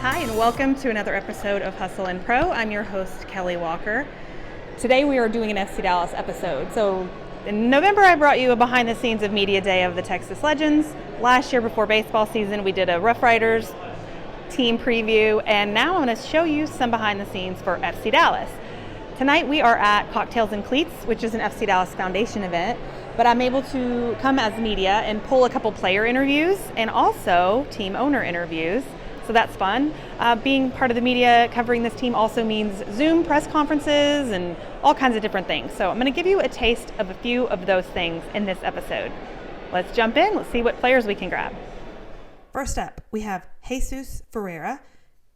Hi, and welcome to another episode of Hustle and Pro. I'm your host, Kelly Walker. Today we are doing an FC Dallas episode. So in November, I brought you a behind the scenes of Media Day of the Texas Legends. Last year, before baseball season, we did a Rough Riders team preview, and now I'm going to show you some behind the scenes for FC Dallas. Tonight we are at Cocktails and Cleats, which is an FC Dallas Foundation event, but I'm able to come as media and pull a couple player interviews and also team owner interviews. So that's fun. Being part of the media covering this team also means Zoom press conferences and all kinds of different things. So I'm going to give you a taste of a few of those things in this episode. Let's jump in. Let's see what players we can grab. First up, we have Jesus Ferreira.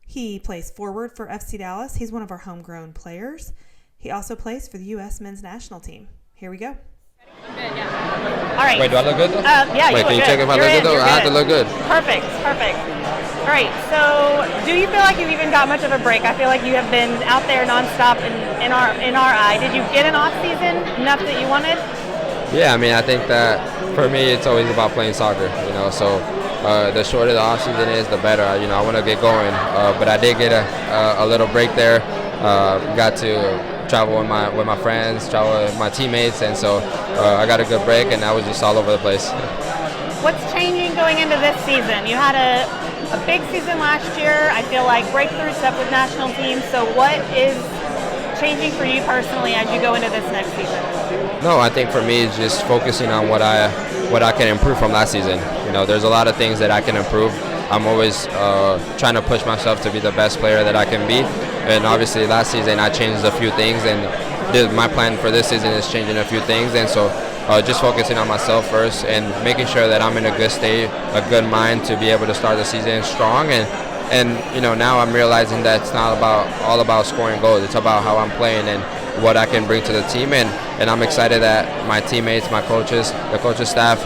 He plays forward for FC Dallas. He's one of our homegrown players. He also plays for the U.S. men's national team. Here we go. All right. Wait, do I look good though? Yeah, Wait, can you check if I look good though? I have to look good. Perfect. All right, so do you feel like you even got much of a break? I feel like you have been out there nonstop in our eye. Did you get an off season enough that you wanted? Yeah, I mean, I think that for me, it's always about playing soccer, so the shorter the off season is, the better. I want to get going, but I did get a little break there. Got to travel with my friends, travel with my teammates, and so I got a good break, and I was just all over the place. What's changing going into this season? You had a big season last year. I feel like breakthrough stuff with national teams. So what is changing for you personally as you go into this next season? No, I think for me it's just focusing on what I can improve from last season. There's a lot of things that I can improve. I'm always trying to push myself to be the best player that I can be. And obviously last season I changed a few things, and my plan for this season is changing a few things. And so just focusing on myself first and making sure that I'm in a good state, a good mind to be able to start the season strong. And now I'm realizing that it's not all about scoring goals. It's about how I'm playing and what I can bring to the team. And I'm excited that my teammates, my coaches, the coaching staff,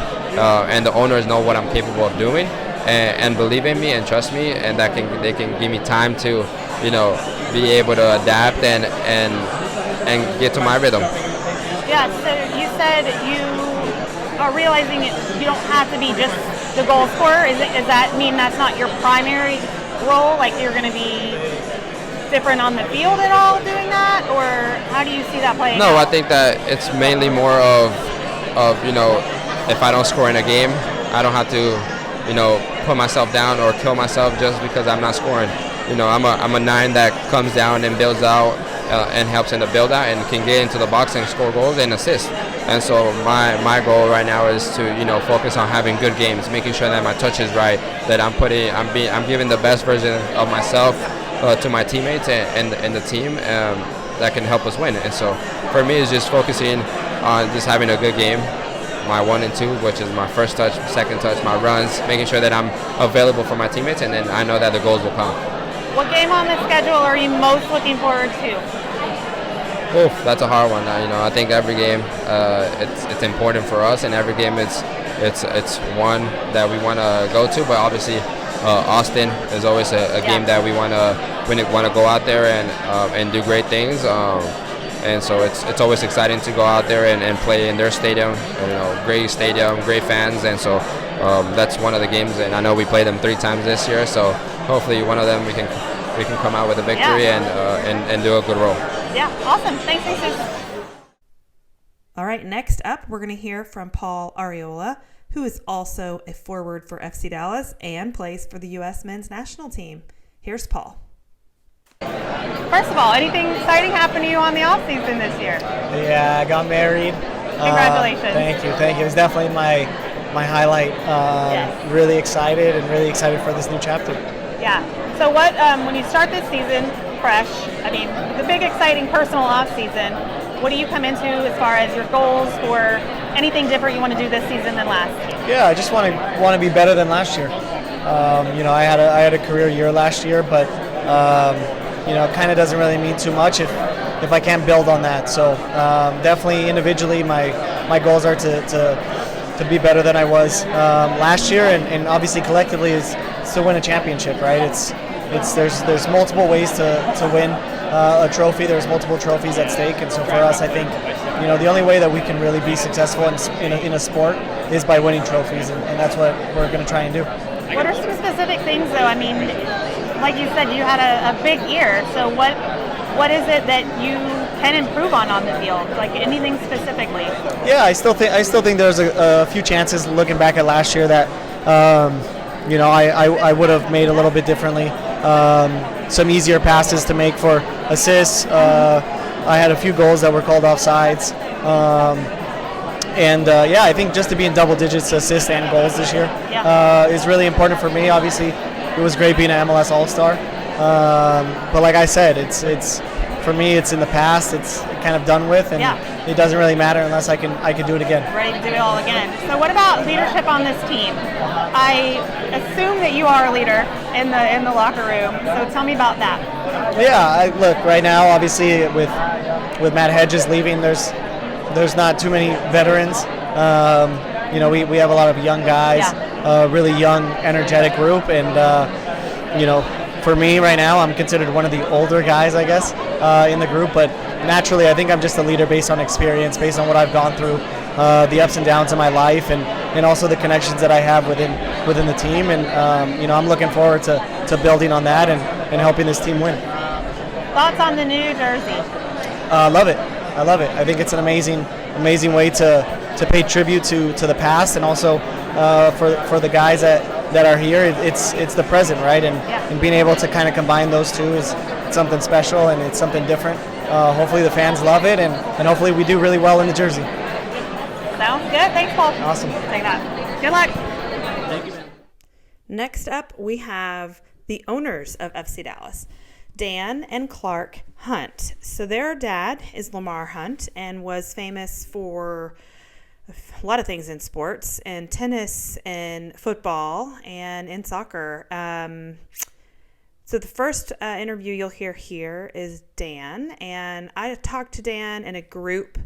and the owners know what I'm capable of doing and believe in me and trust me, and that they can give me time to be able to adapt and get to my rhythm. Yeah, so you said you are realizing you don't have to be just the goal scorer. Does that mean that's not your primary role? Like you're going to be different on the field at all doing that? Or how do you see that playing out? I think that it's mainly more of if I don't score in a game, I don't have to put myself down or kill myself just because I'm not scoring. I'm a 9 that comes down and builds out and helps in the build out and can get into the box and score goals and assist. And so my goal right now is to focus on having good games, making sure that my touch is right, that I'm giving the best version of myself to my teammates and the team that can help us win. And so for me, it's just focusing on just having a good game. My 1 and 2, which is my first touch, second touch, my runs, making sure that I'm available for my teammates, and then I know that the goals will come. What game on the schedule are you most looking forward to? That's a hard one. I think every game it's important for us, and every game it's one that we want to go to. But obviously, Austin is always a game that we want to go out there and do great things. And so it's always exciting to go out there and play in their stadium. Great stadium, great fans, and so that's one of the games. And I know we played them 3 times this year, so hopefully one of them we can come out with a victory and do a good role. Yeah, awesome. Thanks, Jesus. All right, next up, we're going to hear from Paul Arriola, who is also a forward for FC Dallas and plays for the U.S. men's national team. Here's Paul. First of all, anything exciting happened to you on the off season this year? Yeah, I got married. Congratulations. Thank you. It was definitely my highlight. Yes. Really excited for this new chapter. Yeah. So what, when you start this season fresh, the big exciting personal off season, what do you come into as far as your goals or anything different you want to do this season than last? Yeah, I just want to be better than last year. I had a career year last year, but it kind of doesn't really mean too much if I can't build on that. So definitely individually, my goals are to be better than I was last year, and obviously collectively is to win a championship. Right? There's multiple ways to win a trophy. There's multiple trophies at stake, and so for us, I think the only way that we can really be successful in a sport is by winning trophies, and that's what we're going to try and do. What are some specific things, though? like you said, you had a big year. So what is it that you can improve on the field? Like anything specifically? Yeah, I still think there's a few chances looking back at last year that I would have made a little bit differently. Some easier passes to make for assists. I had a few goals that were called offsides. I think just to be in double digits assists and goals this year is really important for me. Obviously, it was great being an MLS All-Star. But like I said, it's for me, it's in the past. It's kind of done with, and it doesn't really matter unless I can do it again. Ready to do it all again. So what about leadership on this team? I assume that you are a leader in the locker room. So tell me about that. Yeah, look, right now, obviously, with Matt Hedges leaving, there's not too many veterans. We have a lot of young guys, really young, energetic group, and for me right now, I'm considered one of the older guys, I guess, in the group. But naturally, I think I'm just a leader based on experience, based on what I've gone through, the ups and downs of my life, and also the connections that I have within the team. And I'm looking forward to building on that and helping this team win. Thoughts on the new jersey? I love it. I think it's an amazing way to pay tribute to the past, and also for the guys that are here. It's the present, right? And being able to kind of combine those two is something special, and it's something different. Hopefully the fans love it, and hopefully we do really well in the jersey. Sounds good. Thanks, Paul. Awesome. Take that. Good luck. Thank you, man. Next up, we have the owners of FC Dallas, Dan and Clark Hunt. So their dad is Lamar Hunt and was famous for a lot of things in sports, and tennis and football and in soccer. So the first interview you'll hear here is Dan, and I talked to Dan in a group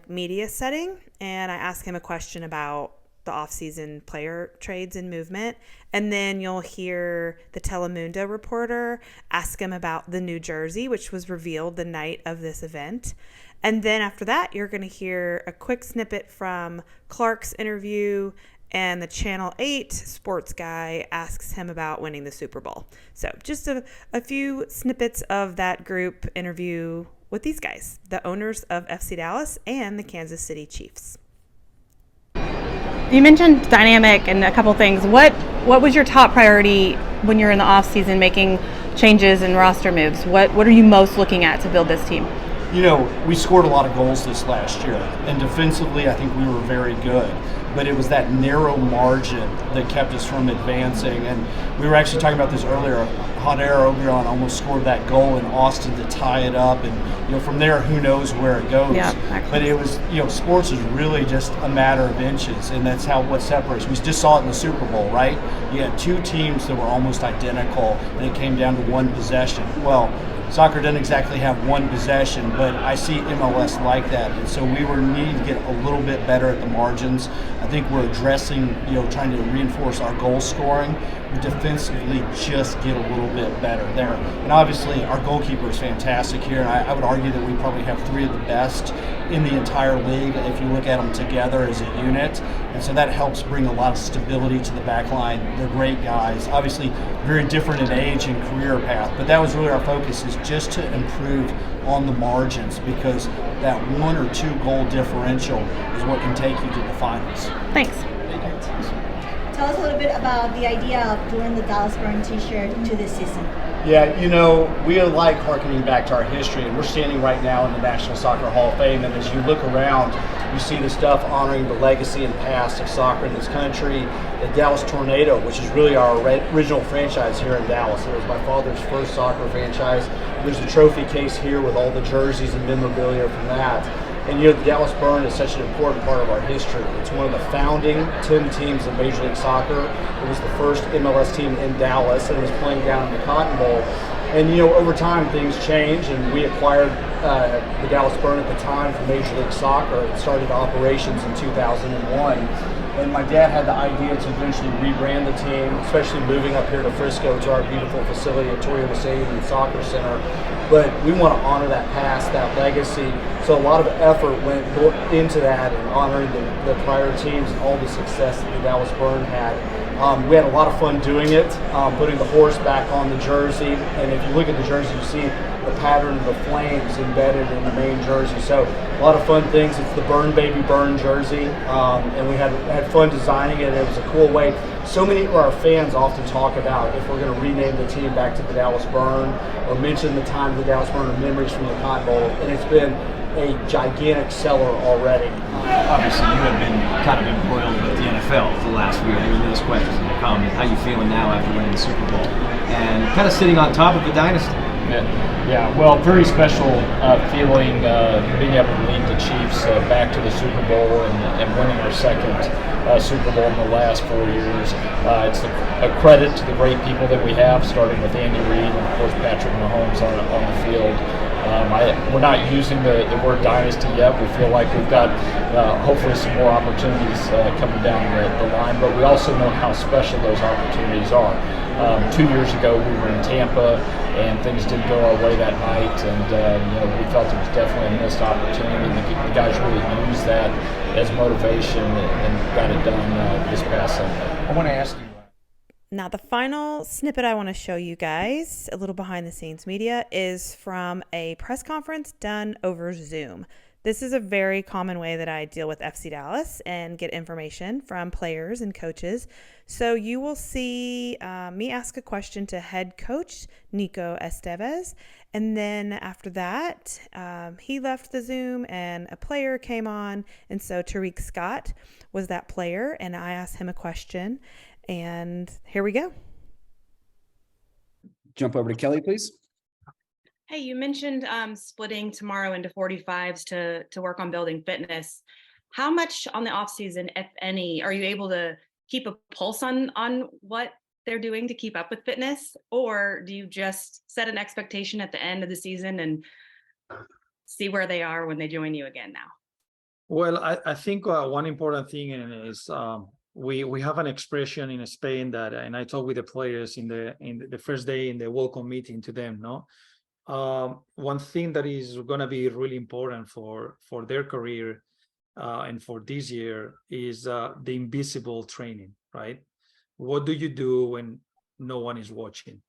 media setting, and I asked him a question about the off-season player trades and movement. And then you'll hear the Telemundo reporter ask him about the new jersey, which was revealed the night of this event. And then after that, you're going to hear a quick snippet from Clark's interview, and the Channel 8 sports guy asks him about winning the Super Bowl. So just a few snippets of that group interview with these guys, the owners of FC Dallas and the Kansas City Chiefs. You mentioned dynamic and a couple things. What was your top priority when you're in the off season making changes and roster moves? What are you most looking at to build this team? We scored a lot of goals this last year, and defensively I think we were very good, but it was that narrow margin that kept us from advancing. And we were actually talking about this earlier. Jader Obion almost scored that goal in Austin to tie it up, and from there, who knows where it goes. But it was, sports is really just a matter of inches, and that's what separates. We just saw it in the Super Bowl, right? You had two teams that were almost identical, and it came down to one possession. Well, soccer doesn't exactly have one possession, but I see MLS like that, and so we were needing to get a little bit better at the margins. I think we're addressing, trying to reinforce our goal scoring. We defensively just get a little bit better there. And obviously our goalkeeper is fantastic here, and I would argue that we probably have three of the best in the entire league if you look at them together as a unit. And so that helps bring a lot of stability to the back line. They're great guys. Obviously very different in age and career path, but that was really our focus, is just to improve on the margins, because that 1 or 2 goal differential is what can take you to the finals. Thanks. Tell us a little bit about the idea of doing the Dallas Burn t-shirt to this season. Yeah, we like harkening back to our history, and we're standing right now in the National Soccer Hall of Fame, and as you look around, you see the stuff honoring the legacy and past of soccer in this country. The Dallas Tornado, which is really our original franchise here in Dallas. It was my father's first soccer franchise. There's a trophy case here with all the jerseys and memorabilia from that. And the Dallas Burn is such an important part of our history. It's one of the founding 10 teams of Major League Soccer. It was the first MLS team in Dallas, and it was playing down in the Cotton Bowl. And over time things changed, and we acquired the Dallas Burn at the time from Major League Soccer. It started operations in 2001. And my dad had the idea to eventually rebrand the team, especially moving up here to Frisco to our beautiful facility at Toyota Stadium and Soccer Center. But we want to honor that past, that legacy. So a lot of effort went into that and honoring the prior teams and all the success that the Dallas Burn had. We had a lot of fun doing it, putting the horse back on the jersey. And if you look at the jersey, you see the pattern of the flames embedded in the main jersey. So a lot of fun things. It's the Burn Baby Burn jersey, and we had fun designing it. It was a cool way. So many of our fans often talk about if we're going to rename the team back to the Dallas Burn or mention the time of the Dallas Burn or memories from the Cotton Bowl, and it's been a gigantic seller already. Obviously, you have been kind of embroiled with the NFL for the last few years. I know this question is going to come. How you feeling now after winning the Super Bowl and kind of sitting on top of a dynasty? Yeah. Well, very special feeling being able to lead the Chiefs back to the Super Bowl and winning our second Super Bowl in the last 4 years. It's a credit to the great people that we have, starting with Andy Reid and, of course, Patrick Mahomes on the field. We're not using the word dynasty yet. We feel like we've got hopefully some more opportunities coming down the line, but we also know how special those opportunities are. 2 years ago, we were in Tampa, and things didn't go our way that night, and we felt it was definitely a missed opportunity. The guys really used that as motivation and got it done this past Sunday. I want to ask you. Now, the final snippet I want to show you guys, a little behind the scenes media, is from a press conference done over Zoom. This is a very common way that I deal with FC Dallas and get information from players and coaches. So you will see me ask a question to head coach Nico Estevez. And then after that, he left the Zoom and a player came on. And so Tariq Scott was that player. And I asked him a question. And here we go. Jump over to Kelly, please. Hey, you mentioned splitting tomorrow into 45s to work on building fitness. How much on the off season, if any, are you able to keep a pulse on what they're doing to keep up with fitness? Or do you just set an expectation at the end of the season and see where they are when they join you again now? Well, I think one important thing is we have an expression in Spain that, and I talked with the players in the first day in the welcome meeting to them, no? One thing that is going to be really important for their career and for this year is the invisible training, right? What do you do when no one is watching?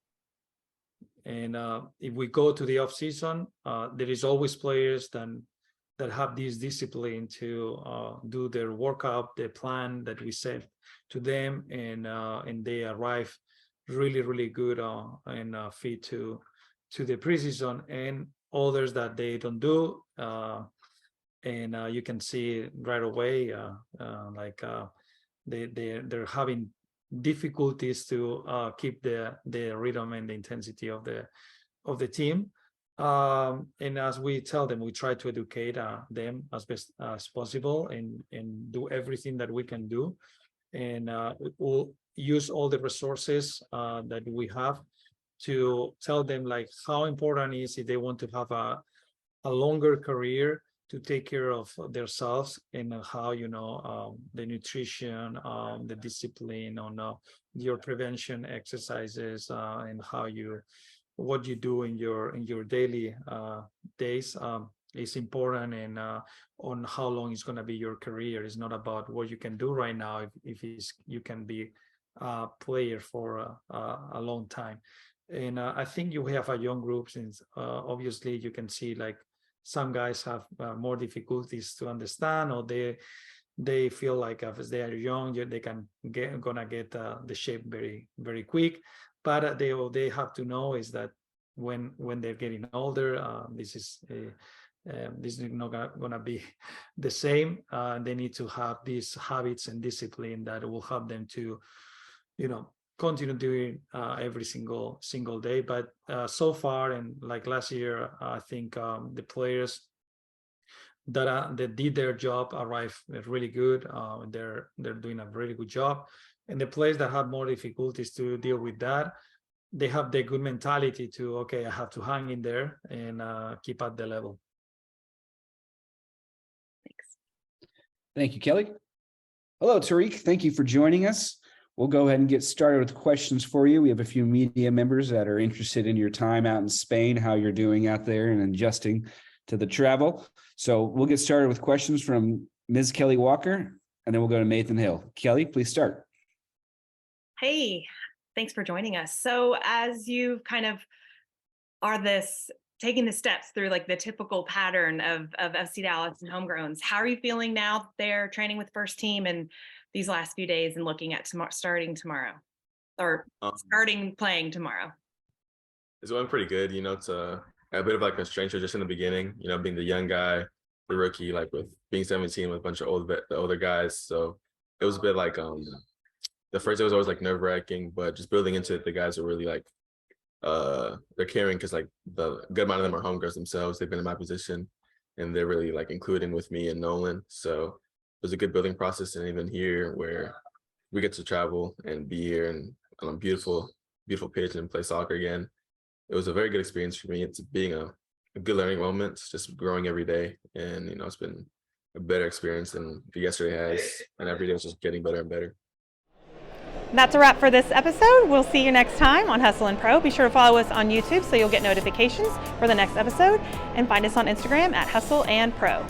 And if we go to the off season, there is always players that have this discipline to do their workout, the plan that we set to them, and they arrive really, really good and fit to the preseason, and others that they don't do. And you can see right away, they're having difficulties to keep the rhythm and the intensity of the team. And as we tell them, we try to educate them as best as possible and do everything that we can do. And we'll use all the resources that we have to tell them like how important it is if they want to have a longer career to take care of themselves, and how, the nutrition, the discipline on your prevention exercises, and what you do in your daily days is important, and on how long it's going to be your career. It's not about what you can do right now, if you can be a player for a long time. And I think you have a young group, since obviously you can see like some guys have more difficulties to understand, or they feel like if they are young, they can gonna get the shape very, very quick. But they have to know is that when they're getting older, this is not gonna be the same. They need to have these habits and discipline that will help them to, continue doing every single day. But so far, and like last year, I think the players that did their job arrived really good. They're doing a really good job, and the players that have more difficulties to deal with that, they have the good mentality to, okay, I have to hang in there and keep at the level. Thanks. Thank you, Kelly. Hello, Tariq. Thank you for joining us. We'll go ahead and get started with questions for you. We have a few media members that are interested in your time out in Spain, how you're doing out there and adjusting to the travel. So we'll get started with questions from Ms. Kelly Walker, and then we'll go to Nathan Hill. Kelly, please start. Hey, thanks for joining us. So as you kind of are taking the steps through like the typical pattern of FC Dallas and homegrowns, how are you feeling now that they're training with first team and these last few days and looking at starting tomorrow or starting playing tomorrow? It's going pretty good. It's a bit of like a strange transition in the beginning, being the young guy, the rookie, like with being 17 with a bunch of the older guys. So it was a bit like the first day was always like nerve-wracking, but just building into it, the guys are really like they're caring because like the good amount of them are homegirls themselves. They've been in my position and they're really like including with me and Nolan. So it was a good building process. And even here where we get to travel and be here and on a beautiful pitch and play soccer again, it was a very good experience for me. It's being a good learning moment. It's just growing every day. And, it's been a better experience than yesterday has. And every day it's just getting better and better. That's a wrap for this episode. We'll see you next time on Hustle and Pro. Be sure to follow us on YouTube so you'll get notifications for the next episode, and find us on Instagram at Hustle and Pro.